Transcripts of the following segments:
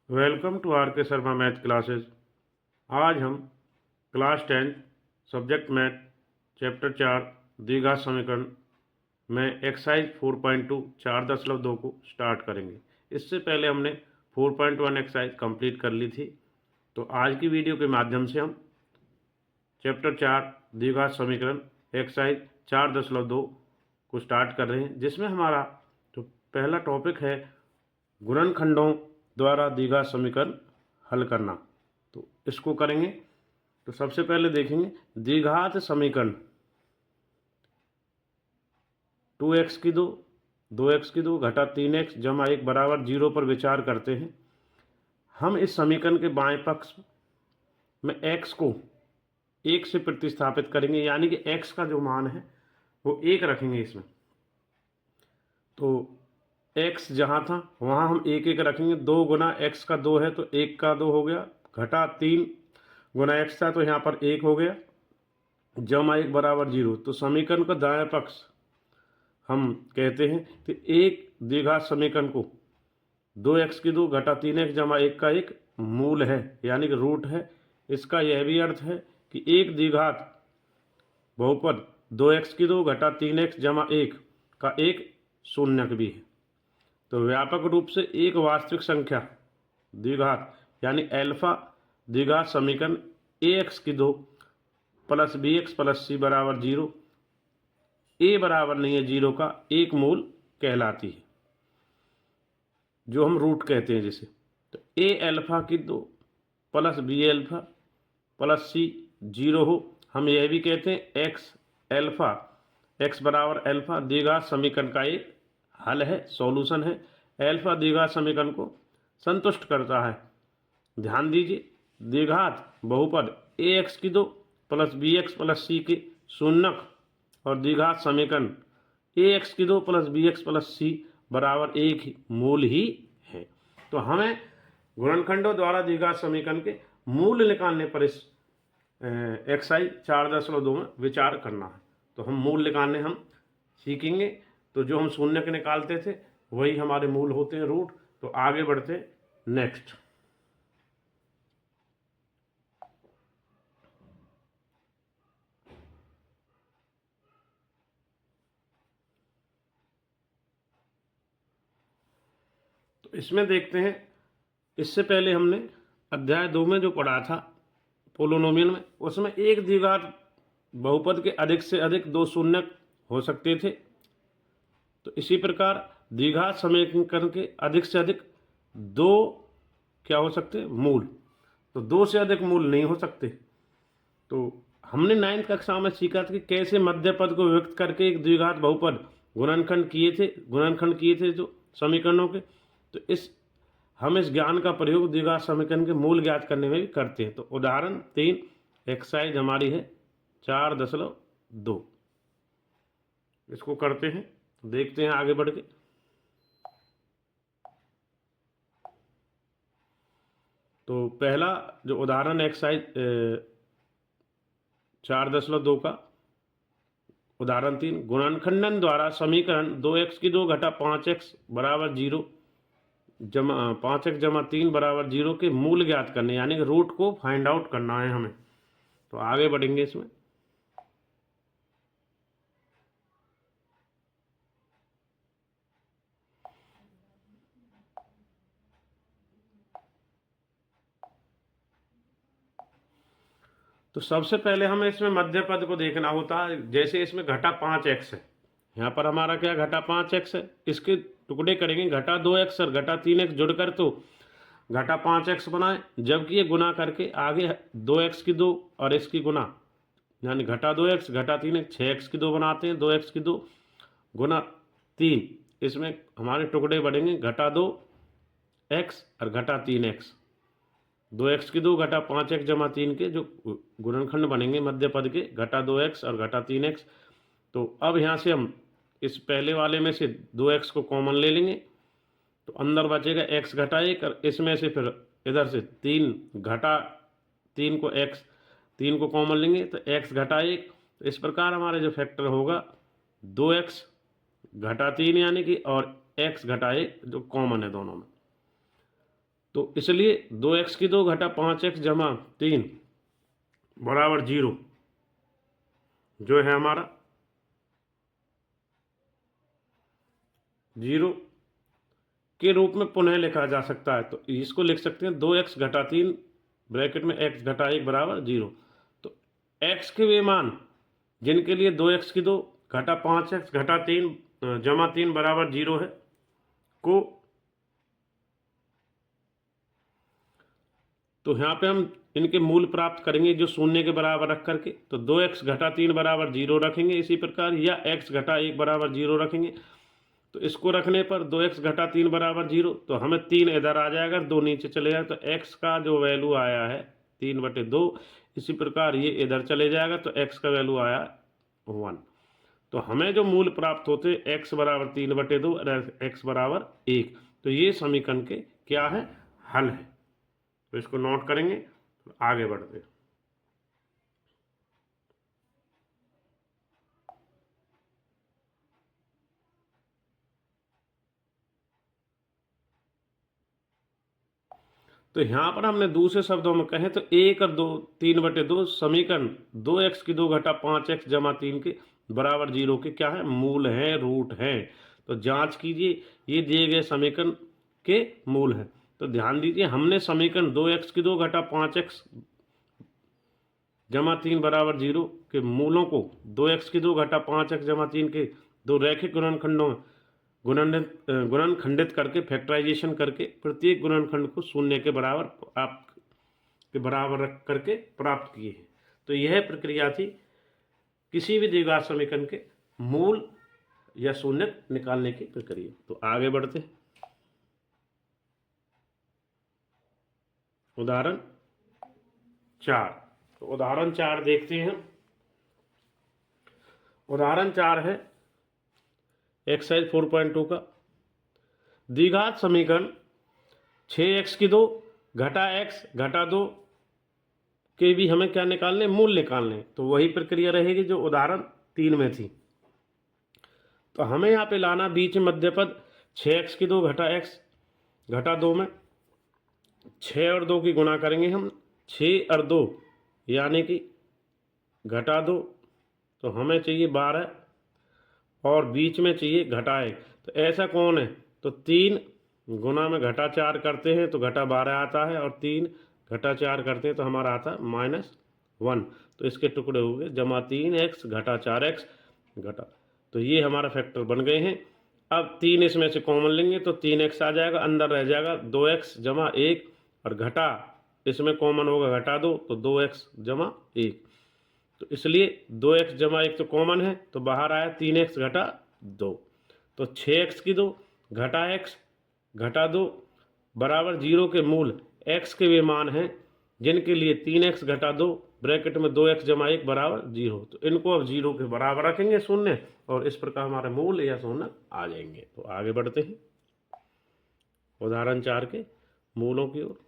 Welcome to are के Sharma math classes. आज हम क्लास 10 सब्जेक्ट मैथ चैप्टर 4 द्विघात समीकरण में एक्सरसाइज 4.2 4.2 को स्टार्ट करेंगे। इससे पहले हमने 4.1 एक्सरसाइज कंप्लीट कर ली थी। तो आज की वीडियो के माध्यम से हम चैप्टर 4 द्विघात समीकरण एक्सरसाइज 4.2 को स्टार्ट कर रहे हैं, जिसमें हमारा जो पहला टॉपिक है गुणनखंडों द्वारा द्विघात समीकरण हल करना। तो इसको करेंगे। तो सबसे पहले देखेंगे द्विघात समीकरण 2x की 2x की 2 घटा 3x जमा 1 बराबर 0 पर विचार करते हैं। हम इस समीकरण के बाएं पक्ष में x को 1 से प्रतिस्थापित करेंगे, यानी कि x का जो मान है वो 1 रखेंगे इसमें। तो x जहाँ था वहाँ हम 1 रखेंगे। 2 गुना x का 2 है तो 1 का 2 हो गया, घटा 3 गुना x था तो यहाँ पर 1 हो गया, जमा 1 बराबर 0। तो समीकरण का दायां पक्ष हम कहते हैं कि एक द्विघात समीकरण को 2x की 2 घटा 3x जमा 1 का 1 मूल है, यानी कि रूट है। इसका यह भी अर्थ है कि एक द्विघात बहुपद 2x की 2 घटा 3x जमा 1 का 1 शून्यक भी है। तो व्यापक रूप से एक वास्तविक संख्या द्विघात यानी अल्फा द्विघात समीकरण ax की 2 प्लस bx प्लस c बराबर 0 a बराबर नहीं है 0 का एक मूल कहलाती है, जो हम रूट कहते हैं जिसे। तो a अल्फा की 2 plus b alpha plus c 0 हो, हम यह भी कहते हैं x अल्फा x बराबर अल्फा द्विघात समीकरण का एक हल है, सॉल्यूशन है। अल्फा द्विघात समीकरण को संतुष्ट करता है। ध्यान दीजिए, द्विघात बहुपद ax की 2 प्लस bx प्लस c के शून्यक और द्विघात समीकरण ax की 2 प्लस bx प्लस c बराबर एक ही मूल ही है। तो हमें गुणनखंडों द्वारा द्विघात समीकरण के मूल निकालने पर इस एक्सरसाइज 4.2 में विचार करना है। तो हम मूल निकालने हम सीखेंगे। तो जो हम शून्यक निकालते थे वही हमारे मूल होते हैं, रूट। तो आगे बढ़ते नेक्स्ट। तो इसमें देखते हैं, इससे पहले हमने अध्याय 2 में जो पढ़ा था पोलिनोमियल में, उसमें एक द्विघात बहुपद के अधिक से अधिक 2 शून्यक हो सकते थे। तो इसी प्रकार द्विघात समीकरण के अधिक से अधिक 2 क्या हो सकते, मूल। तो 2 से अधिक मूल नहीं हो सकते। तो हमने 9th कक्षा में सीखा था कि कैसे मध्य पद को व्यक्त करके एक द्विघात बहुपद गुणनखंड किए थे जो समीकरणों के। तो हम इस ज्ञान का प्रयोग द्विघात समीकरण के मूल ज्ञात करने में भी करते हैं। तो उदाहरण 3 एक्सरसाइज हमारी है 4.2, इसको करते हैं, देखते हैं आगे बढ़ के। तो पहला जो उदाहरण एक्सरसाइज 4.2 का उदाहरण 3, गुणनखंडन द्वारा समीकरण 2x की 2 घटा 5x बराबर 0 जमा 5x जमा 3 बराबर 0 के मूल ज्ञात करने, यानी कि रूट को फाइंड आउट करना है हमें। तो आगे बढ़ेंगे इसमें। तो सबसे पहले हमें इसमें मध्य पद को देखना होता है। जैसे इसमें घटा 5x है, यहाँ पर हमारा क्या घटा 5x है, इसके टुकड़े करेंगे घटा 2x और घटा 3x जुड़कर तो घटा 5x बनाए, जबकि ये गुना करके आगे 2x की 2 और इसकी गुना यानी घटा 2x घटा 3x 6x की 2 बनाते हैं। 2x की 2 गुना 3, इसमें हमारे टुकड़े बढ़ेंगे घटा 2x और घटा 3x। 2x की 2 घटा 5x जमा 3 के जो गुणनखंड बनेंगे मध्य पद के, घटा 2x और घटा 3x। तो अब यहाँ से हम इस पहले वाले में से 2x को कॉमन ले लेंगे, तो अंदर बचेगा x घटा 1 और इसमें से फिर इधर से 3 घटा 3 को x 3 को कॉमन लेंगे तो x घटा 1। तो इस प्रकार हमारे जो फैक्टर होगा 2x घटा 3 यानी कि और x घटा 1 जो कॉमन है दोनों में। तो इसलिए 2x² घटा 5x जमा 3 बराबर 0 जो है हमारा 0 के रूप में पुनः लिखा जा सकता है। तो इसको लिख सकते हैं 2x घटा 3 ब्रैकेट में x घटा 1 बराबर 0। तो x के वे मान जिनके लिए 2x² घटा 5x घटा 3 जमा 3 बराबर 0 है को, तो यहाँ पे हम इनके मूल प्राप्त करेंगे जो शून्य के बराबर रख करके। तो 2x घटा 3 बराबर 0 रखेंगे इसी प्रकार, या x घटा 1 बराबर 0 रखेंगे। तो इसको रखने पर 2x घटा 3 बराबर 0, तो हमें 3 इधर आ जाएगा, 2 नीचे चले जाए, तो x का जो वैल्यू आया है 3/2। इसी प्रकार ये इधर चले जाएगा तो x का वैल्यू आया 1। तो हमें जो मूल प्राप्त होते x बराबर 3/2 और x बराबर 1। तो ये समीकरण के क्या है, हल है। तो इसको नोट करेंगे, आगे बढ़ते। तो यहाँ पर हमने दूसरे शब्दों में कहें तो 1 और 2 3/2 समीकरण 2x² घटा 5x जमा 3 के बराबर 0 के क्या है, मूल हैं, रूट हैं। तो जांच कीजिए, ये दिए गए समीकरण के मूल हैं। तो ध्यान दीजिए, हमने समीकरण 2x² घटा 5x जमा 3 बराबर 0 के मूलों को 2x² घटा 5x जमा 3 के दो रैखिक गुणनखंडों में गुणनखंडित करके फैक्टराइजेशन करके प्रत्येक गुणनखंड को शून्य के बराबर रख करके प्राप्त किए हैं। तो यह प्रक्रिया थी किसी भी द्विघात समीकरण के मूल या शून्य निकालने की प्रक्रिया। तो आगे बढ़ते हैं। उदाहरण 4। तो उदाहरण 4 देखते हैं। उदाहरण 4 है एक्सरसाइज 4.2 का द्विघात समीकरण 6x² घटा x घटा 2 के भी हमें क्या निकालने, मूल निकालने। तो वही प्रक्रिया रहेगी जो उदाहरण 3 में थी। तो हमें यहाँ पे लाना बीच में मध्य पद 6x² घटा x घटा 2 में 6 और 2 की गुणा करेंगे हम, 6 और 2 यानी कि घटा 2, तो हमें चाहिए 12 और बीच में चाहिए घटा 1। तो ऐसा कौन है, तो 3 गुना में घटा 4 करते हैं तो घटा 12 आता है, और 3 घटा 4 करते हैं तो हमारा आता है -1। तो इसके टुकड़े हो गए जमा 3x घटा 4x घटा, तो ये हमारा फैक्टर बन गए हैं। अब 3 इसमें से कॉमन लेंगे तो 3x आ जाएगा, अंदर रह जाएगा 2x जमा 1, और घटा इसमें कॉमन होगा घटा 2, तो 2x जमा 1। तो इसलिए 2x जमा 1 तो कॉमन है, तो बाहर आया 3x घटा 2। तो 6x² घटा x घटा 2 बराबर 0 के मूल x के वे मान हैं जिनके लिए 3x घटा 2 ब्रैकेट में 2x जमा 1 बराबर 0। तो इनको अब 0 के बराबर रखेंगे शून्य, और इस प्रकार हमारे मूल या शून्य आ जाएंगे। तो आगे बढ़ते हैं उदाहरण 4 के मूलों की ओर।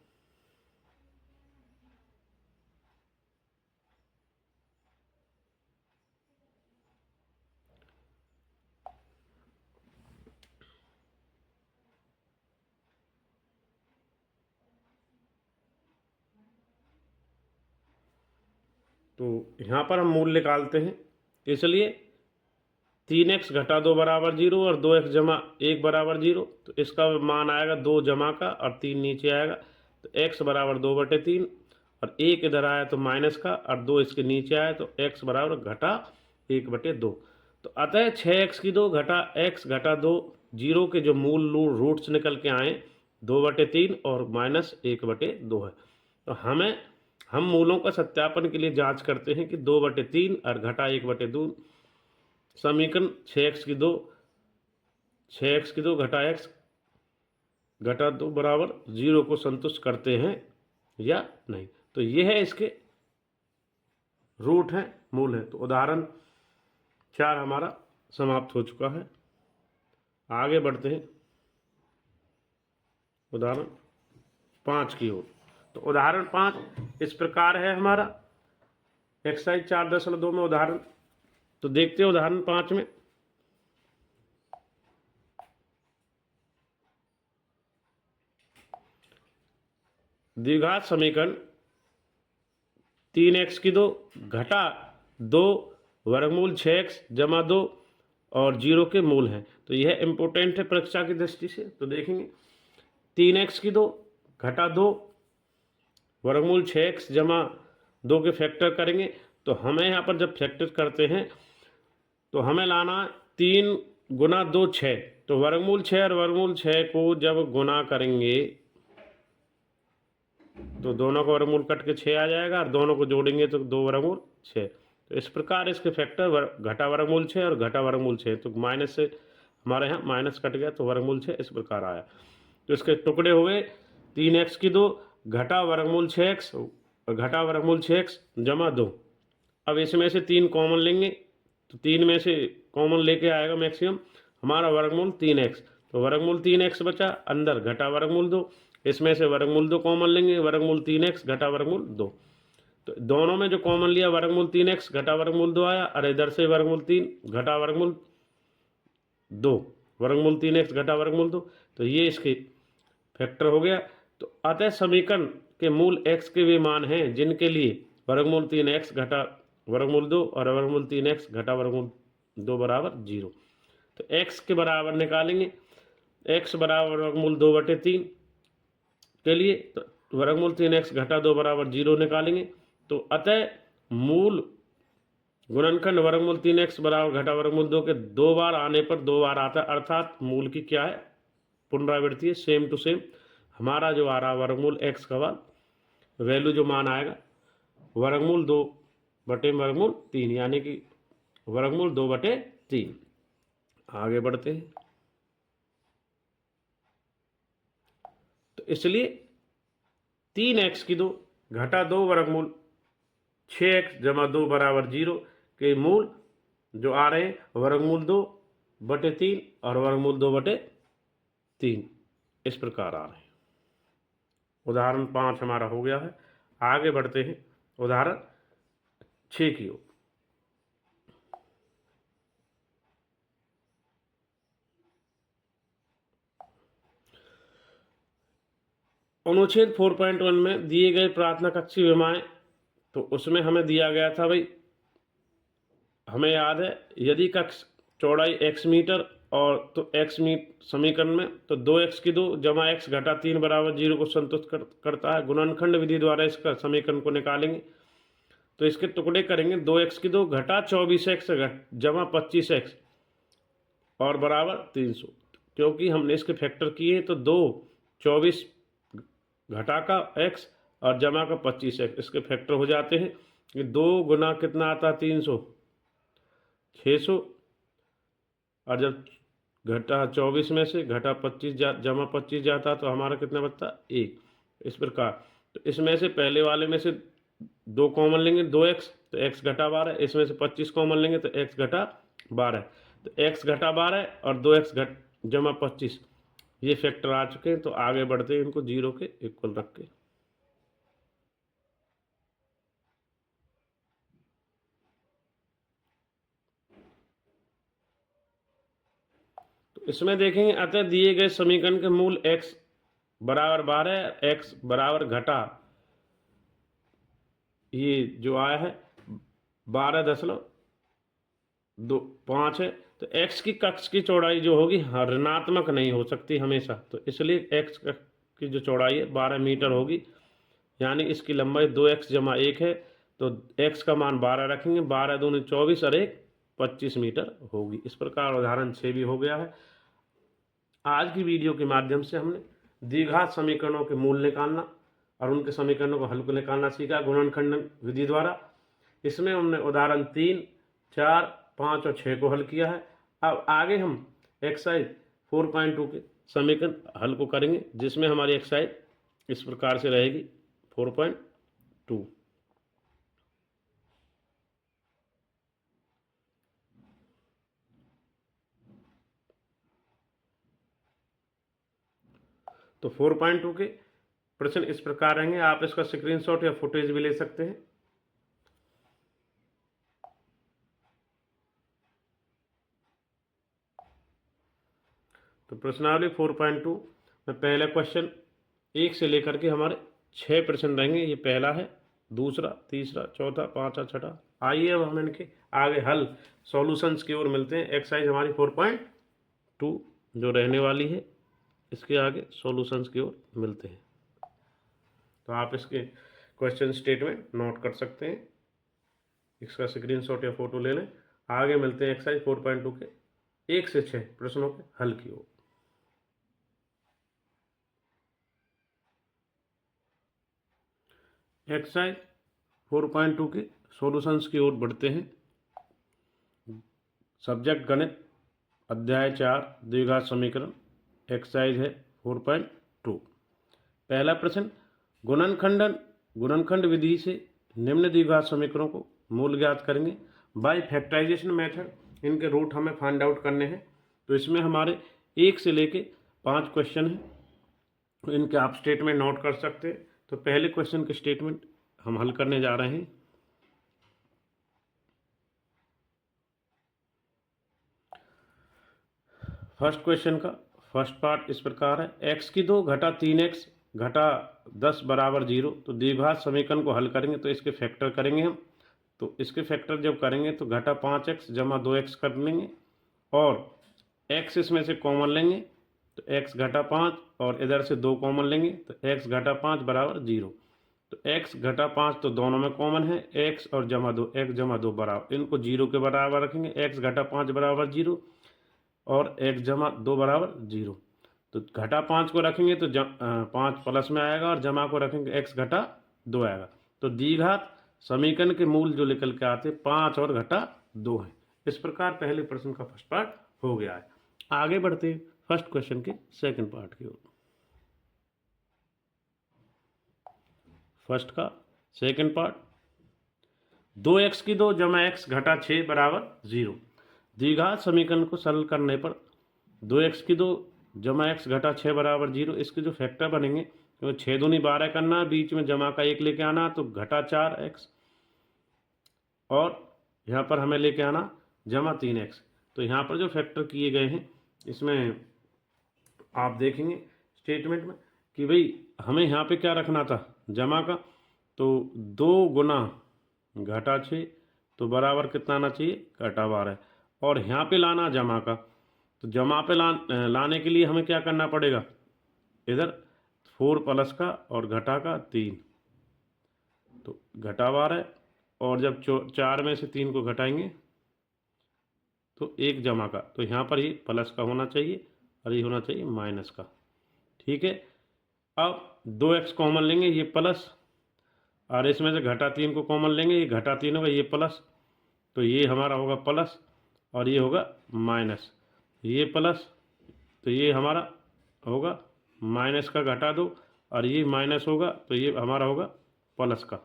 तो यहाँ पर हम मूल निकालते हैं, इसलिए 3x घटा 2 बराबर 0 और 2x जमा 1 बराबर 0। तो इसका मान आएगा 2 जमा का, और 3 नीचे आएगा, तो x बराबर 2/3, और 1 इधर आया तो माइनस का, और 2 इसके नीचे आया तो x बराबर घटा 1/2। तो अतः 6x² घटा x घटा 2 0 के जो मूल रूट्स निकल के आए 2/3 और -1/2 है। तो हम मूलों का सत्यापन के लिए जांच करते हैं कि 2/3 और घटा 1/2 समीकरण 6x² घटा x घटा 2 बराबर 0 को संतुष्ट करते हैं या नहीं। तो ये है इसके रूट हैं, मूल है। तो उदाहरण 4 हमारा समाप्त हो चुका है। आगे बढ़ते हैं उदाहरण 5 की ओर। तो उदाहरण 5 इस प्रकार है हमारा एक्सरसाइज 4.2 में उदाहरण। तो देखते हैं उदाहरण 5 में द्विघात समीकरण 3x की 2 घटा 2 वर्गमूल 6x जमा 2 और 0 के मूल हैं। तो यह इम्पोर्टेंट है परीक्षा की दृष्टि से। तो देखेंगे 3x की 2 घटा 2 वर्गमूल 6x जमा 2 के फैक्टर करेंगे। तो हमें यहाँ पर जब फैक्टर करते हैं तो हमें लाना 3 गुना 2 6। तो वर्गमूल 6 और वर्गमूल 6 को जब गुना करेंगे तो दोनों का वर्गमूल कट के 6 आ जाएगा और दोनों को जोड़ेंगे तो 2 वर्गमूल 6। तो इस प्रकार इसके फैक्टर घटा वर्गमूल 6 और घटा वर्गमूल 6। तो माइनस से हमारे यहाँ माइनस कट गया तो वर्गमूल 6 इस प्रकार आया। तो इसके टुकड़े हो गए 3x की 2 घटा वर्गमूल 6x घटा वर्गमूल 6x जमा 2। अब इसमें से 3 कॉमन लेंगे तो 3 में से कॉमन लेके आएगा मैक्सिमम हमारा वर्गमूल 3x। तो वर्गमूल 3x बचा, अंदर घटा वर्गमूल 2, इसमें से वर्गमूल 2 कॉमन लेंगे, वर्गमूल 3x घटा वर्गमूल 2। तो दोनों में जो कॉमन लिया वर्गमूल 3x घटा वर्गमूल 2 आया और इधर से वर्गमूल 3 घटा वर्गमूल 2, वर्गमूल 3x घटा वर्गमूल 2। तो ये इसके फैक्टर हो गया। तो अतः समीकरण के मूल x के वे मान हैं जिनके लिए वर्गमूल 3x घटा वर्गमूल 2 और वर्गमूल 3x घटा वर्गमूल 2 बराबर 0। तो x के बराबर निकालेंगे, x बराबर वर्गमूल 2/3 के लिए तो वर्गमूल 3x घटा 2 बराबर 0 निकालेंगे। तो अतः मूल गुणनखंड वर्गमूल 3x बराबर घटा वर्गमूल 2 के 2 बार आने पर 2 बार आता है, अर्थात मूल की क्या है पुनरावृत्ति है, सेम टू सेम। हमारा जो आ रहा वर्गमूल x का वैल्यू जो मान आएगा वर्गमूल 2/वर्गमूल 3 यानी कि वर्गमूल 2/3। आगे बढ़ते हैं। तो इसलिए 3x की 2 घटा 2 वर्गमूल 6x जमा 2 बराबर 0 के मूल जो आ रहे हैं वर्गमूल 2/3 और वर्गमूल 2/3 इस प्रकार आ रहे हैं। उदाहरण 5 हमारा हो गया है। आगे बढ़ते हैं उदाहरण 6 की ओर। अनुच्छेद 4.1 में दिए गए प्रार्थना कक्षीय विमाएं, तो उसमें हमें दिया गया था भाई, हमें याद है यदि कक्ष चौड़ाई x मीटर और तो x समीकरण में तो 2x की 2 जमा x घटा 3 बराबर 0 को संतुष्ट करता है। गुणनखंड विधि द्वारा इसका समीकरण को निकालेंगे। तो इसके टुकड़े करेंगे 2x की 2 घटा 24x जमा 25x और बराबर 300। क्योंकि हमने इसके फैक्टर किए तो 2 24 घटा का x और जमा का 25x इसके फैक्टर हो जाते हैं। ये 2 गुना कितना आता है 300 600 और जब घटा 24 में से घटा 25 जमा 25 जाता तो हमारा कितना बचता 1। इस प्रकार तो इसमें से पहले वाले में से 2 कॉमन लेंगे 2x तो x घटा 12, इसमें से 25 कॉमन लेंगे तो x घटा 12। तो x घटा 12 और 2x जमा 25 ये फैक्टर आ चुके हैं। तो आगे बढ़ते हैं इनको 0 के इक्वल रख के। तो इसमें देखेंगे अतः दिए गए समीकरण के मूल x बराबर 12 x बराबर घटा ये जो आया है 12.5 है। तो x की कक्ष की चौड़ाई जो होगी ऋणात्मक नहीं हो सकती हमेशा। तो इसलिए x की जो चौड़ाई है 12 मीटर होगी, यानी इसकी लंबाई 2x जमा 1 है। तो x का मान 12 रखेंगे, 12 दूनी 24 और 1 25 मीटर होगी। इस प्रकार उदाहरण 6 भी हो गया है। आज की वीडियो के माध्यम से हमने द्विघात समीकरणों के मूल निकालना और उनके समीकरणों को हल को निकालना सीखा गुणनखंड विधि द्वारा। इसमें हमने उदाहरण 3, 4, 5 और 6 को हल किया है। अब आगे हम एक्सरसाइज 4.2 के समीकरण हल को करेंगे, जिसमें हमारी एक्सरसाइज इस प्रकार से रहेगी 4.2। तो 4.2 के प्रश्न इस प्रकार रहेंगे। आप इसका स्क्रीनशॉट या फुटेज भी ले सकते हैं। तो प्रश्नावली 4.2 में पहला क्वेश्चन 1 से लेकर के हमारे 6 प्रश्न रहेंगे। ये पहला है, दूसरा, तीसरा, चौथा, पाँचवा, छठा। आइए अब हम इनके आगे हल सॉल्यूशंस की ओर मिलते हैं। एक्सरसाइज हमारी 4.2 जो रहने वाली है, इसके आगे सॉल्यूशंस की ओर मिलते हैं। तो आप इसके क्वेश्चन स्टेटमेंट नोट कर सकते हैं, इसका स्क्रीनशॉट या फोटो ले लें। आगे मिलते हैं एक्सरसाइज 4.2 के 1 से 6 प्रश्नों के हल की ओर। एक्सरसाइज 4.2 के सॉल्यूशंस की ओर बढ़ते हैं। सब्जेक्ट गणित, अध्याय 4 द्विघात समीकरण। एक्सरसाइज है 4.2। पहला प्रश्न, गुणनखंड विधि से निम्न द्विघात समीकरणों को मूल ज्ञात करेंगे बाय फैक्टराइजेशन मेथड। इनके रूट हमें फाइंड आउट करने हैं। तो इसमें हमारे 1 से लेके 5 क्वेश्चन हैं, इनके आप स्टेटमेंट नोट कर सकते हैं। तो पहले क्वेश्चन के स्टेटमेंट हम हल करने जा रहे हैं। फर्स्ट क्वेश्चन का फर्स्ट पार्ट इस प्रकार है, x की 2 घटा 3x घटा 10 बराबर 0। तो द्विघात समीकरण को हल करेंगे तो इसके फैक्टर करेंगे हम। तो इसके फैक्टर जब करेंगे तो घटा 5x जमा 2x कर लेंगे और x इसमें से कॉमन लेंगे तो x घटा 5 और इधर से 2 कॉमन लेंगे तो x घटा 5 बराबर 0। तो x घटा 5 तो दोनों में कॉमन है, x और जमा 2, x जमा 2 बराबर, इनको 0 के बराबर रखेंगे। x घटा 5 बराबर 0 और x जमा 2 बराबर 0। तो घटा 5 को रखेंगे तो 5 प्लस में आएगा और जमा को रखेंगे x घटा 2 आएगा। तो द्विघात समीकरण के मूल जो निकल के आते 5 और घटा 2 है। इस प्रकार पहले प्रश्न का फर्स्ट पार्ट हो गया है। आगे बढ़ते हैं फर्स्ट क्वेश्चन के सेकंड पार्ट की ओर। फर्स्ट का सेकंड पार्ट, 2x की 2 जमा x घटा 6 बराबर 0। द्विघात समीकरण को सरल करने पर 2x की 2 जमा x घटा 6 बराबर 0, इसके जो फैक्टर बनेंगे तो 6 दूनी 12 करना, बीच में जमा का 1 लेके आना तो घटा 4x और यहाँ पर हमें लेके आना जमा 3x। तो यहाँ पर जो फैक्टर किए गए हैं इसमें आप देखेंगे स्टेटमेंट में कि भाई हमें यहाँ पे क्या रखना था जमा का, तो 2 गुना घटा 6 तो बराबर कितना आना चाहिए घटा 12 और यहाँ पे लाना जमा का। तो जमा पे लाने के लिए हमें क्या करना पड़ेगा, इधर 4 प्लस का और घटा का 3 तो घटा 12 और जब 4 में से 3 को घटाएंगे तो 1 जमा का। तो यहाँ पर ये प्लस का होना चाहिए और ये होना चाहिए माइनस का। ठीक है, अब 2x कॉमन लेंगे, ये प्लस और इसमें से घटा 3 को कॉमन लेंगे, ये घटा 3 होगा, ये प्लस, तो ये हमारा होगा प्लस और ये होगा माइनस, ये प्लस तो ये हमारा होगा माइनस का घटा 2 और ये माइनस होगा तो ये हमारा होगा प्लस का।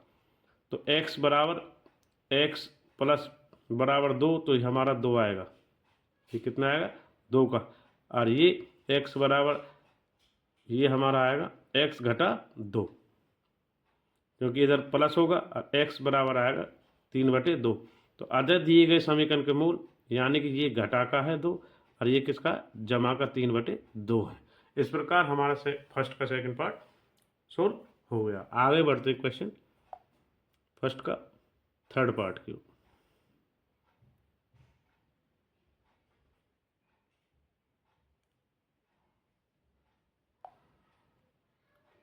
तो x बराबर x प्लस बराबर 2 तो ये हमारा 2 आएगा, ये कितना आएगा 2 का। और ये x बराबर ये हमारा आएगा x घटा 2, क्योंकि इधर प्लस होगा और x बराबर आएगा 3/2। तो अतः दिए गए समीकरण के मूल यानी कि ये घटा का है 2 और ये किसका जमा का 3/2 है। इस प्रकार हमारा फर्स्ट का सेकंड पार्ट सोल्व हो गया। आगे बढ़ते क्वेश्चन फर्स्ट का थर्ड पार्ट की।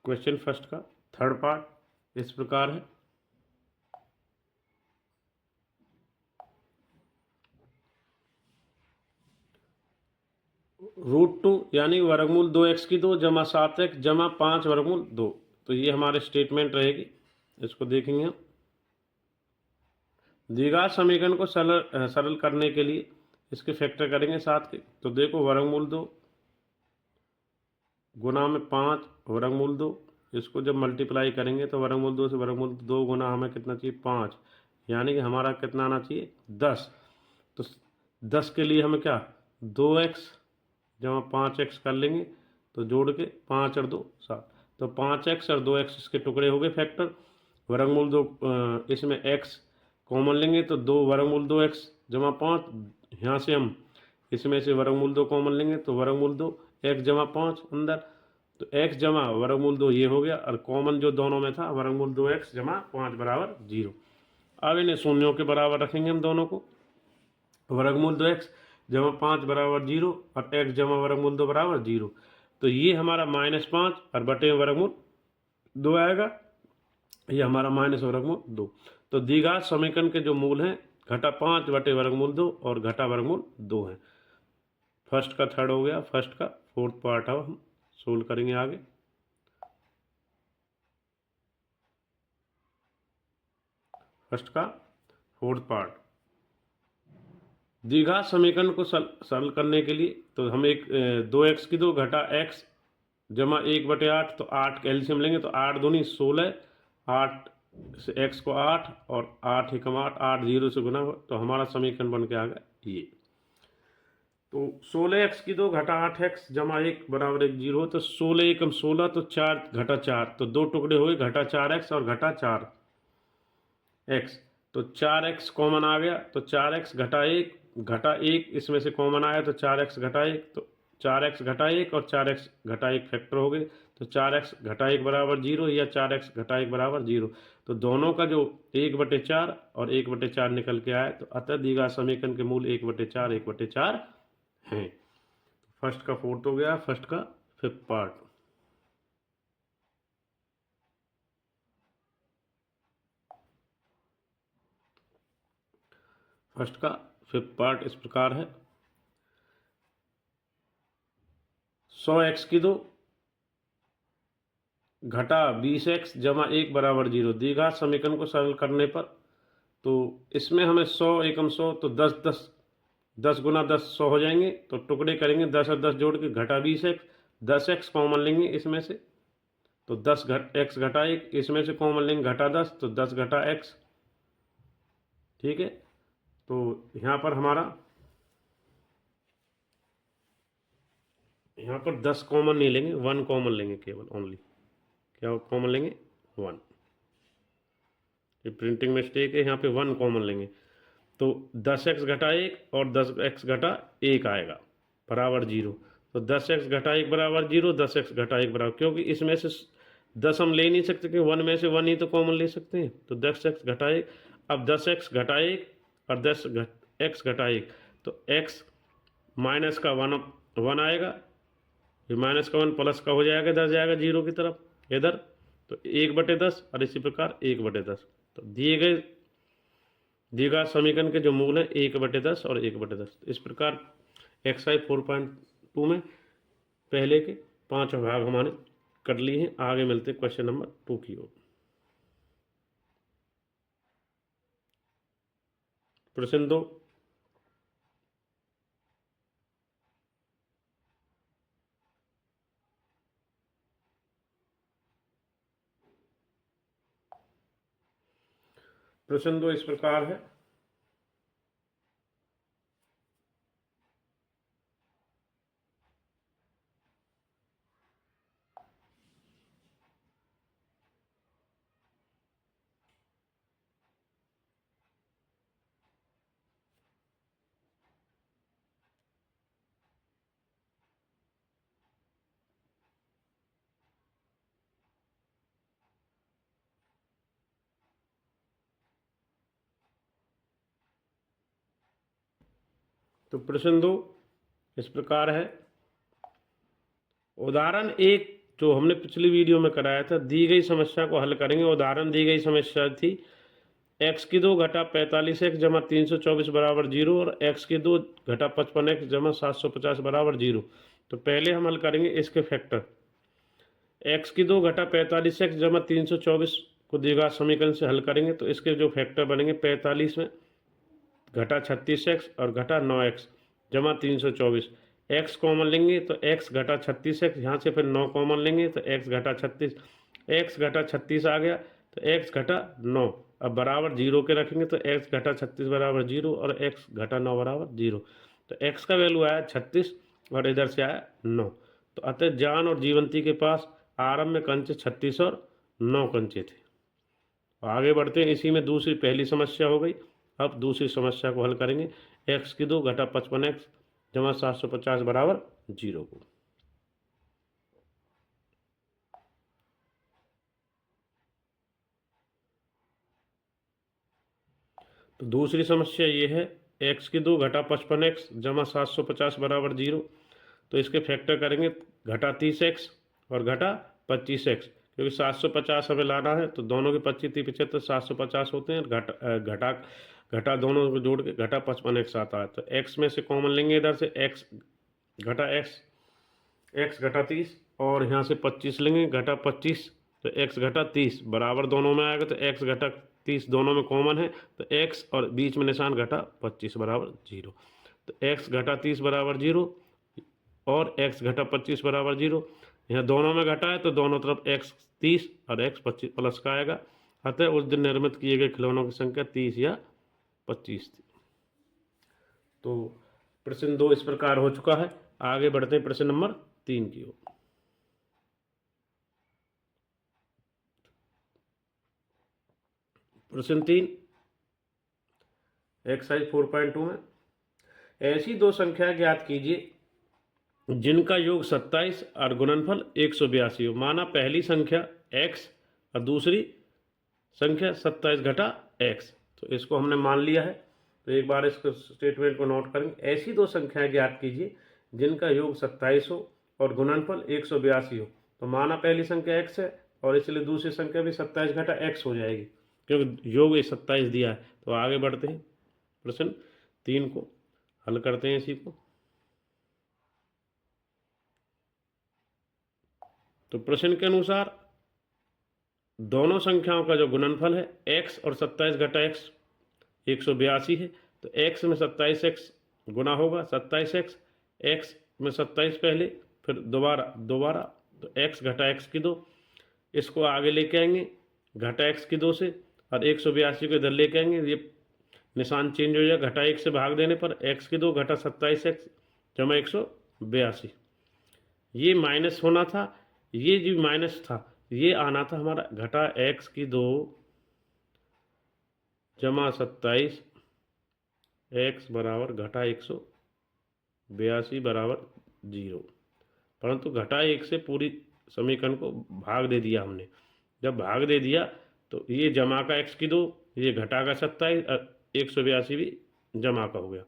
क्वेश्चन फर्स्ट का थर्ड पार्ट इस प्रकार है, √2 यानी वर्गमूल 2x की 2 जमा 7x जमा 5 वर्गमूल 2। तो ये हमारे स्टेटमेंट रहेगी, इसको देखेंगे हम। द्विघात समीकरण को सरल करने के लिए इसके फैक्टर करेंगे 7 के। तो देखो वर्गमूल 2 गुना में 5 वर्गमूल 2, इसको जब मल्टीप्लाई करेंगे तो वर्गमूल 2 से वर्गमूल 2 गुना हमें कितना चाहिए 5, यानी कि हमारा कितना आना चाहिए 10। तो 10 के लिए हमें क्या 2x जमा 5x कर लेंगे तो जोड़ के 5 और 2 7, तो 5x और 2x इसके टुकड़े हो गए फैक्टर। वर्गमूल 2 इसमें x कॉमन लेंगे तो 2 वर्गमूल 2x जमा 5, यहाँ से हम इसमें से वर्गमूल 2 कॉमन लेंगे तो वर्गमूल 2 x जमा 5 अंदर, तो x जमा वर्गमूल 2 ये हो गया, और कॉमन जो दोनों में था वर्गमूल 2x जमा 5 बराबर 0। अब इन्हें शून्यों के बराबर रखेंगे हम दोनों को। वर्गमूल 2x जमा 5 बराबर 0 और x जमा वर्गमूल 2 बराबर 0। तो ये हमारा -5 और बटे वर्गमूल 2 आएगा, ये हमारा माइनस वर्गमूल 2। तो द्विघात समीकरण के जो मूल हैं घटा 5 बटे वर्गमूल 2 और घटा वर्गमूल 2 हैं। फर्स्ट का थर्ड हो गया, फर्स्ट का फोर्थ पार्ट अब हम सोल्व करेंगे आगे। फर्स्ट का फोर्थ पार्ट, द्विघात समीकरण को सरल करने के लिए तो हम एक 2x की 2 घटा x जमा 1/8, तो 8 कैल्शियम लेंगे तो 8 दूनी 16, 8 से x को 8 और 8 एकम 8, 8 0 से गुना, तो हमारा समीकरण बन के आ गया ये। तो 16x की 2 घटा 8x जमा 1 बराबर 1 0, तो 16 एकम 16, तो 4 घटा 4, तो 2 टुकड़े हुए घटा 4x और घटा 4x, तो 4x कॉमन आ गया, तो 4x घटा 1 इसमें से कॉमन आया तो 4x घटा 1, तो 4x घटा 1 और 4x घटा 1 फैक्टर हो गए, तो 4x घटा 1 बराबर 0 या 4x घटा 1 बराबर 0। तो दोनों का जो 1/4 और 1/4 निकल के आए, तो अतः द्विघात समीकरण के मूल 1/4 1/4 हैं। फर्स्ट का फोर्थ हो गया, फर्स्ट का फिफ्थ पार्ट। फर्स्ट का फिफ्थ पार्ट इस प्रकार है, 100x की 2 घटा 20x जमा 1 बराबर 0। द्विघात समीकरण को सरल करने पर तो इसमें हमें 100 एकम 100, तो 10 गुना 10 100 हो जाएंगे, तो टुकड़े करेंगे 10 और 10 जोड़ के घटा 20x, 10x कॉमन लेंगे इसमें से, तो 10 x घटा 1 इसमें से कॉमन लेंगे घटा 10, तो 10 घटा x। ठीक है, तो यहाँ पर हमारा यहाँ पर 10 कॉमन नहीं लेंगे, 1 कॉमन लेंगे केवल, ओनली क्या कॉमन लेंगे 1। ये प्रिंटिंग मिस्टेक है, यहाँ पे 1 कॉमन लेंगे, तो 10x घटा 1 और 10x घटा 1 आएगा बराबर 0। तो 10x घटा 1 बराबर 0, 10x घटा 1 बराबर, क्योंकि इसमें से 10 हम ले नहीं सकते कि 1 में से 1 ही तो कॉमन ले सकते हैं, तो 10x घटा 1। अब 10x घटा 1 और 10x घटा 1, तो x माइनस का 1 आएगा, ये माइनस का 1 प्लस का हो जाएगा, इधर जाएगा 0 की तरफ इधर, तो 1/10 और इसी प्रकार 1/10। तो दिए गए द्विघात समीकरण के जो मूल हैं 1/10 और 1/10। इस प्रकार एक्सरसाइज 4.2 में पहले के 5 भाग हमारे कर लिए हैं। आगे मिलते हैं क्वेश्चन नंबर 2 की ओर। प्रश्न 2, प्रश्न 2 इस प्रकार है, तो प्रश्न 2 इस प्रकार है, उदाहरण 1 जो हमने पिछली वीडियो में कराया था, दी गई समस्या को हल करेंगे। उदाहरण दी गई समस्या थी x की 2 घटा 45x जमा 324 बराबर 0 और x की 2 घटा 55x जमा 750 बराबर 0। तो पहले हम हल करेंगे इसके फैक्टर। x की 2 घटा 45x जमा 324 को द्विघात समीकरण से हल करेंगे, तो इसके जो फैक्टर बनेंगे 45 में घटा 36x और घटा 9x जमा 324। x कॉमन लेंगे तो x घटा 36x, यहाँ से फिर 9 कॉमन लेंगे तो x घटा 36, x घटा 36 आ गया, तो x घटा 9 अब बराबर 0 के रखेंगे, तो x घटा 36 बराबर 0 और x घटा 9 बराबर 0। तो x का वैल्यू आया 36 और इधर से आया 9। तो अतः जान और जीवंती के पास आरंभ में कंचे 36 और 9 कंचे थे। आगे बढ़ते हैं, इसी में दूसरी पहली समस्या हो गई। अब दूसरी समस्या को हल करेंगे, x की 2 घटा 55x जमा 750 बराबर 0 को। तो दूसरी समस्या ये है x की 2 घटा 55x जमा 750 बराबर 0। तो इसके फैक्टर करेंगे घटा 30x और घटा 25x, क्योंकि 750 हमें लाना है तो दोनों के 25 30 75 750 होते हैं। घटा घटा दोनों को जोड़ के घटा 55x आता है। तो x में से कॉमन लेंगे इधर से x घटा x घटा 30 और यहाँ से 25 लेंगे घटा 25, तो x घटा 30 बराबर दोनों में आएगा। तो x घटा 30 दोनों में कॉमन है तो x और बीच में निशान घटा 25 बराबर 0। तो x घटा 30 बराबर 0 और x घटा 25 बराबर 0। यहाँ दोनों में घटा है तो दोनों तरफ x 30 और x 25 प्लस का आएगा। अतः उस दिन निर्मित किए गए खिलौनों की संख्या 30 या 25 थी। तो प्रश्न 2 इस प्रकार हो चुका है। आगे बढ़ते हैं प्रश्न नंबर 3 की ओर। प्रश्न 3 एक्सरसाइज 4.2 में ऐसी दो संख्या ज्ञात कीजिए जिनका योग 27 और गुणनफल 182 हो। माना पहली संख्या x और दूसरी संख्या 27 घटा x। तो इसको हमने मान लिया है, तो एक बार इसको स्टेटमेंट को नोट करेंगे। ऐसी दो संख्याएं ज्ञात कीजिए जिनका योग 27 हो और गुणनफल 182 हो। तो माना पहली संख्या x है और इसलिए दूसरी संख्या भी 27 घटा x हो जाएगी, क्योंकि योग 27 दिया है। तो आगे बढ़ते हैं, प्रश्न 3 को हल करते हैं इसी को। तो प्रश्न के अनुसार दोनों संख्याओं का जो गुणनफल है x और 27 घटा x 182 है। तो x में 27x गुना होगा 27x, x में 27 पहले फिर दोबारा तो x घटा x की 2, इसको आगे लेके आएंगे घटा x की 2 से और 182 को इधर लेके आएंगे। ये निशान चेंज हो जाएगा, घटा 1 से भाग देने पर x की 2 घटा 27x जमा 182। ये माइनस होना था, ये जो माइनस था ये आना था हमारा घटा x की 2 जमा 27 x बराबर घटा 182 बराबर 0। परंतु घटा 1 से पूरी समीकरण को भाग दे दिया हमने। जब भाग दे दिया तो ये जमा का x की 2, ये घटा का 27 और 182 भी जमा का हो गया।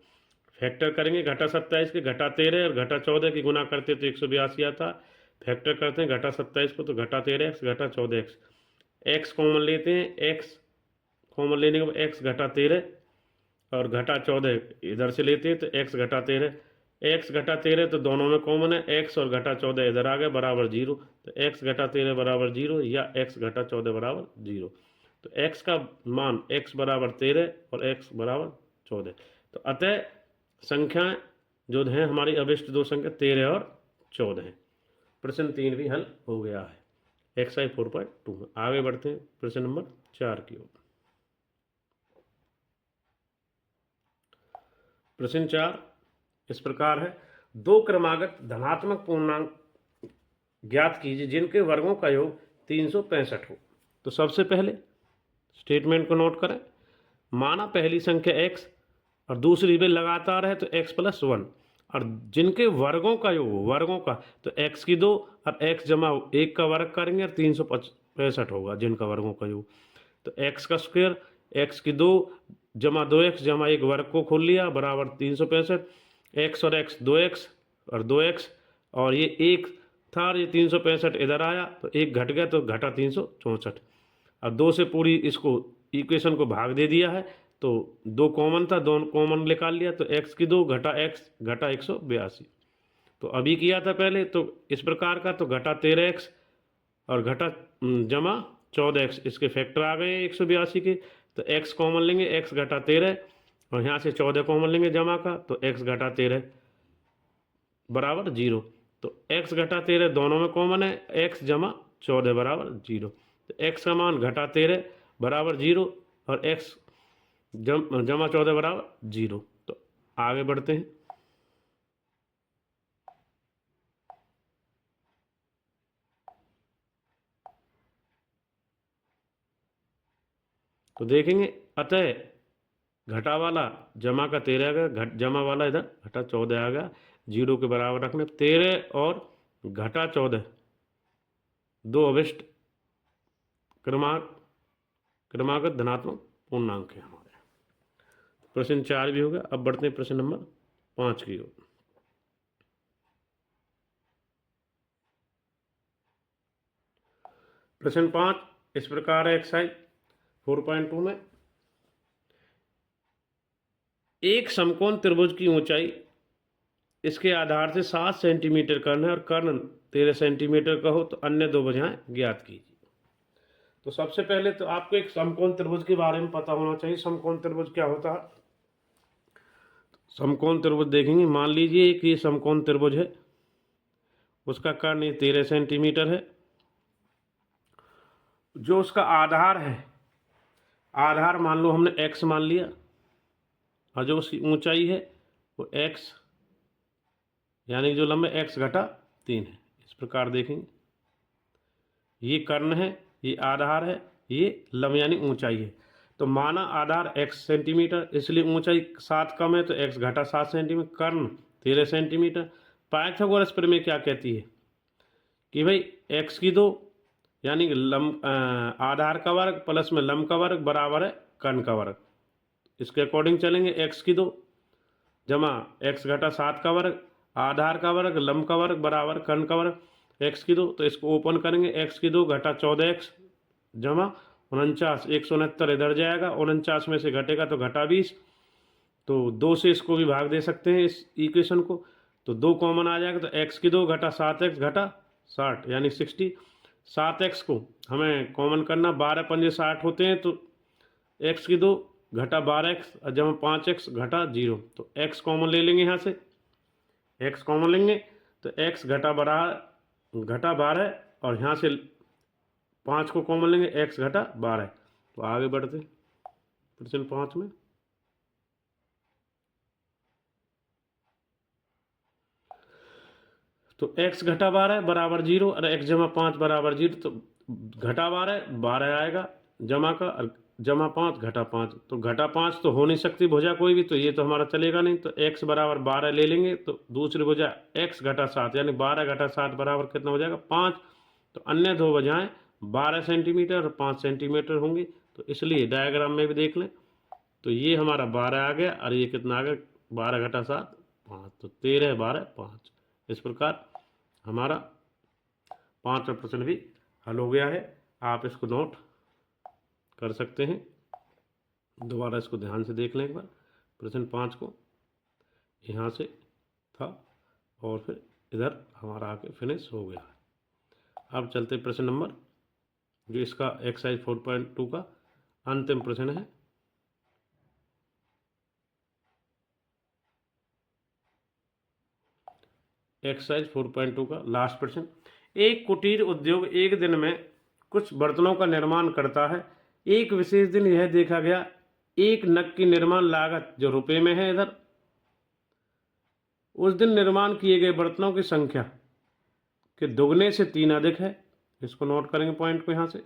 फैक्टर करेंगे घटा 27 के घटा 13 और घटा 14 की गुना करते तो 182 आता। फैक्टर करते हैं घटा 27 को तो घटा 13x घटा 14x, x कॉमन लेते हैं, x कॉमन लेने के बाद x घटा 13 और घटा 14 इधर से लेते हैं तो x घटा 13, x घटा 13 तो दोनों में कॉमन है, x और घटा 14 इधर आ गया बराबर 0। तो x घटा 13 बराबर 0 या x घटा 14 बराबर 0। तो x का मान x बराबर 13 और x बराबर 14। तो अतः संख्याएं जो हैं हमारी अभिष्ट दो संख्या 13 और 14 हैं। प्रश्न 3 भी हल हो गया है एक्सरसाइज 4.2 में। आगे बढ़ते हैं प्रश्न नंबर 4 की ओर। प्रश्न 4 इस प्रकार है, दो क्रमागत धनात्मक पूर्णांक ज्ञात कीजिए जिनके वर्गों का योग 365 हो। तो सबसे पहले स्टेटमेंट को नोट करें। माना पहली संख्या x और दूसरी भी लगातार है तो x + 1 और जिनके वर्गों का योग वर्गों का तो x की 2 और x जमा 1 का वर्ग करेंगे और 365 होगा जिनका वर्गों का योग। तो x का स्क्वायर x की 2 जमा 2x जमा 1 वर्ग को खोल लिया बराबर 365। x और x 2x और 2x और ये 1 था और ये 365 इधर आया तो 1 घट गया तो घटा 364। अब 2 से पूरी इसको इक्वेशन को भाग दे दिया है तो 2 कॉमन था, दोनों कॉमन निकाल लिया तो x की 2 घटा x घटा 182। तो अभी किया था पहले तो इस प्रकार का, तो घटा 13x और घटा जमा 14x इसके फैक्टर आ गए 182 के। तो x कॉमन लेंगे x घटा 13 और यहाँ से 14 कॉमन लेंगे जमा का तो x घटा 13 बराबर 0। तो x घटा 13 दोनों में कॉमन है, x जमा 14 बराबर 0। तो x का मान घटा 13 बराबर 0 और x जमा 14 बराबर 0। तो आगे बढ़ते हैं। तो देखेंगे अतः घटा वाला जमा का 13 आ गया, जमा वाला इधर घटा 14 आ गया, 0 के बराबर रखने। 13 और घटा 14 दो अभिष्ट क्रमागत धनात्मक पूर्णांक है हमारे। प्रश्न 4 भी हो गया। अब बढ़ते हैं प्रश्न नंबर 5 की ओर। प्रश्न 5 इस प्रकार है। एक्सरसाइज 4.2 में एक समकोण त्रिभुज की ऊंचाई इसके आधार से 7 सेंटीमीटर कर्ण है और कर्ण 13 सेंटीमीटर का हो तो अन्य दो भुजाएं ज्ञात कीजिए। तो सबसे पहले तो आपको एक समकोण त्रिभुज के बारे में पता होना चाहिए। समकोण त्रिभुज क्या होता है? समकोण त्रिभुज देखेंगे। मान लीजिए कि ये समकोण त्रिभुज है, उसका कर्ण ये 13 सेंटीमीटर है। जो उसका आधार है, आधार मान लो हमने x मान लिया, और जो उसकी ऊंचाई है वो x यानी जो लंबे x घटा 3 है। इस प्रकार देखेंगे, ये कर्ण है, ये आधार है, ये लंब यानी ऊंचाई है। तो माना आधार x सेंटीमीटर, इसलिए ऊंचाई 7 कम है तो x घटा 7 सेंटीमीटर, कर्ण 13 सेंटीमीटर। पाइथागोरस प्रमेय क्या कहती है कि भाई x की 2 यानी लंब आधार का वर्ग प्लस में लंब का वर्ग बराबर है कर्ण का वर्ग। इसके अकॉर्डिंग चलेंगे। x की 2 जमा x घटा 7 का वर्ग, आधार का वर्ग लंब का वर्ग बराबर कर्ण का वर्ग, x की 2। तो इसको ओपन करेंगे। x की 2 घटा 14x जमा 49, 169 इधर जाएगा, 49 में से घटेगा तो घटा 20। तो 2 से इसको भी भाग दे सकते हैं इस इक्वेशन को, तो 2 कॉमन आ जाएगा। तो x की 2 घटा 7x घटा 60 यानी 60। 7x को हमें कॉमन करना, 12 पंजे 60 होते हैं, तो x की 2 घटा 12x जमा 5x घटा 0। तो x कॉमन ले लेंगे, यहाँ से x कॉमन लेंगे तो x घटा 12 और यहाँ से 5 को कॉमन लेंगे, x घटा 12। तो आगे बढ़ते प्रश्न 5 में। तो x घटा 12 बराबर 0 और x जमा 5 बराबर 0। तो घटा 12 आएगा, जमा का जमा 5 घटा 5। तो घटा 5 तो हो नहीं सकती भुजा कोई भी, तो ये तो हमारा चलेगा नहीं। तो x बराबर 12 ले लेंगे, तो दूसरी भुजा x घटा 7 यानी 12 घटा 7 बराबर कितना हो जाएगा 5। तो अन्य दो भुजाएं 12 सेंटीमीटर और 5 सेंटीमीटर होंगी। तो इसलिए डायग्राम में भी देख लें, तो ये हमारा 12 आ गया और ये कितना आ गया 12 घटा 7 5। तो 13 12 5। इस प्रकार हमारा 5वां प्रश्न भी हल हो गया है। आप इसको नोट कर सकते हैं। दोबारा इसको ध्यान से देख लें एक बार। प्रश्न 5 को यहाँ से था और फिर इधर हमारा आके फिनिश हो गया है। अब चलते प्रश्न नंबर, जो इसका एक्सरसाइज 4.2 का अंतिम प्रश्न है। एक्सरसाइज 4.2 का लास्ट प्रश्न। एक कुटीर उद्योग एक दिन में कुछ बर्तनों का निर्माण करता है। एक विशेष दिन यह देखा गया एक नग की निर्माण लागत जो रुपए में है इधर, उस दिन निर्माण किए गए बर्तनों की संख्या के दुगने से 3 अधिक है। इसको नोट करेंगे पॉइंट को यहाँ से।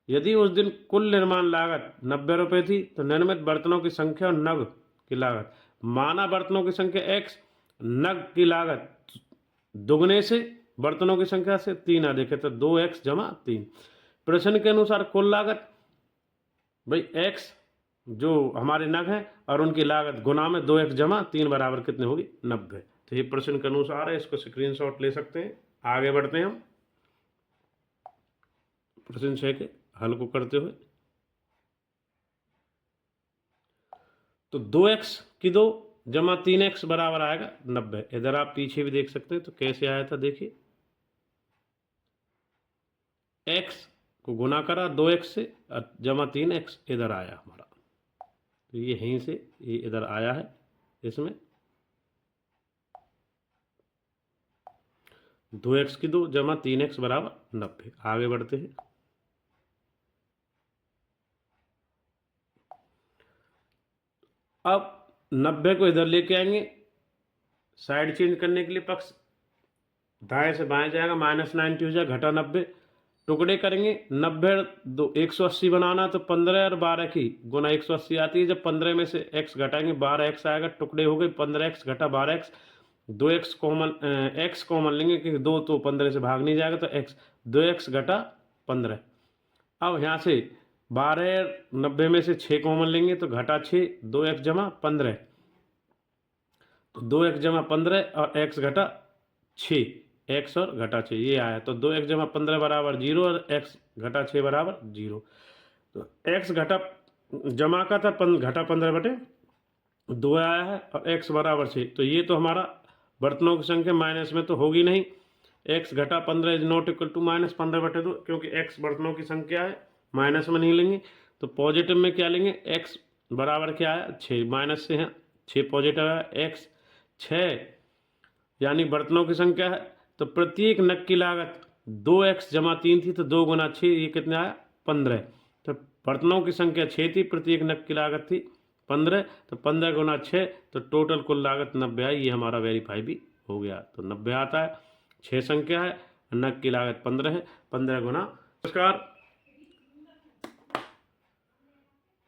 यदि उस दिन कुल निर्माण लागत 90 रुपये थी तो निर्मित बर्तनों की संख्या और नग की लागत, माना बर्तनों की संख्या x, नग की लागत दुगने से बर्तनों की संख्या से 3 अधिक है, तो 2x जमा 3। प्रश्न के अनुसार कुल लागत, भाई x जो हमारे नग हैं और उनकी लागत गुना में 2x जमा 3 बराबर कितने होगी 90। तो ये प्रश्न के अनुसार है, इसको स्क्रीनशॉट ले सकते हैं। आगे बढ़ते हैं हम प्रश्न 6 के हल को करते हुए। तो 2x की 2 जमा 3x बराबर आएगा 90। इधर आप पीछे भी देख सकते हैं, तो कैसे आया था देखिए, x को गुना करा 2x से जमा 3x इधर आया हमारा। तो ये यहीं से ये इधर आया है, इसमें 2x की 2 जमा 3x बराबर 90। आगे बढ़ते हैं। अब 90 को इधर लेके आएंगे, साइड चेंज करने के लिए पक्ष दाएं से बाएं जाएगा, -90 हो जाएगा, घटा 90 टुकड़े करेंगे। 90 2 180 बनाना, तो 15 और 12 की गुना 180 आती है। जब 15 में से x घटाएंगे 12x आएगा, टुकड़े हो गए 15x घटा 12x, 2x common x common लेंगे क्योंकि 2 तो 15 से भाग नहीं जाएगा, तो x 2x घटा 15। अब यहाँ से 12 90 में से 6 कॉमन लेंगे तो घटा 6, 2x जमा 15, तो 2x जमा 15 और x घटा 6, x और घटा 6 ये आया, तो 2x जमा 15 बराबर 0 और x घटा 6 बराबर 0। तो x घटा जमा का था घटा 15 बटे 2 आया है और x बराबर 6, तो ये तो हमारा बर्तनों की संख्या माइनस में तो होगी नहीं, x घटा 15 is not equal to minus 15 बटे 2, क्योंकि x बर्तनों की संख्या है, माइनस में नहीं लेंगे। तो पॉजिटिव में क्या लेंगे, x बराबर क्या है 6, माइनस से है 6 पॉजिटिव है, x 6 यानी बर्तनों की संख्या है, तो प्रत्येक नग की लागत 2x जमा 3 थी, तो 2 गुना 6 ये कितना आया 15। तो बर्तनों की संख्या 6 थी, प्रत्येक नग की लागत थी 15, तो 15 गुना 6 तो टोटल कुल लागत 90 आई, ये हमारा वेरीफाई भी हो गया। तो 90 आता है, 6 संख्या है, नग की लागत 15 है, 15 गुना।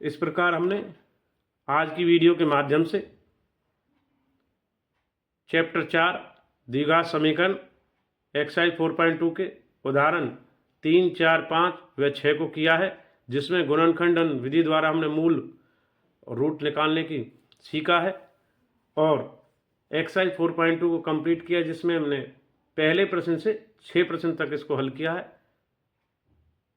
इस प्रकार हमने आज की वीडियो के माध्यम से चैप्टर 4 द्विघात समीकरण एक्सरसाइज 4.2 के उदाहरण 3, 4, 5 व 6 को किया है, जिसमें गुणनखंडन विधि द्वारा हमने मूल रूट निकालने की सीखा है, और एक्सरसाइज 4.2 को कंप्लीट किया, जिसमें हमने पहले प्रश्न से 6 प्रश्न तक इसको हल किया है।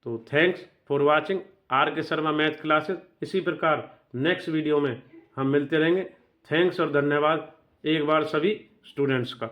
तो थैंक्स फॉर वाचिंग आर के शर्मा मैथ क्लासेस। इसी प्रकार नेक्स्ट वीडियो में हम मिलते रहेंगे। थैंक्स और धन्यवाद एक बार सभी स्टूडेंट्स का।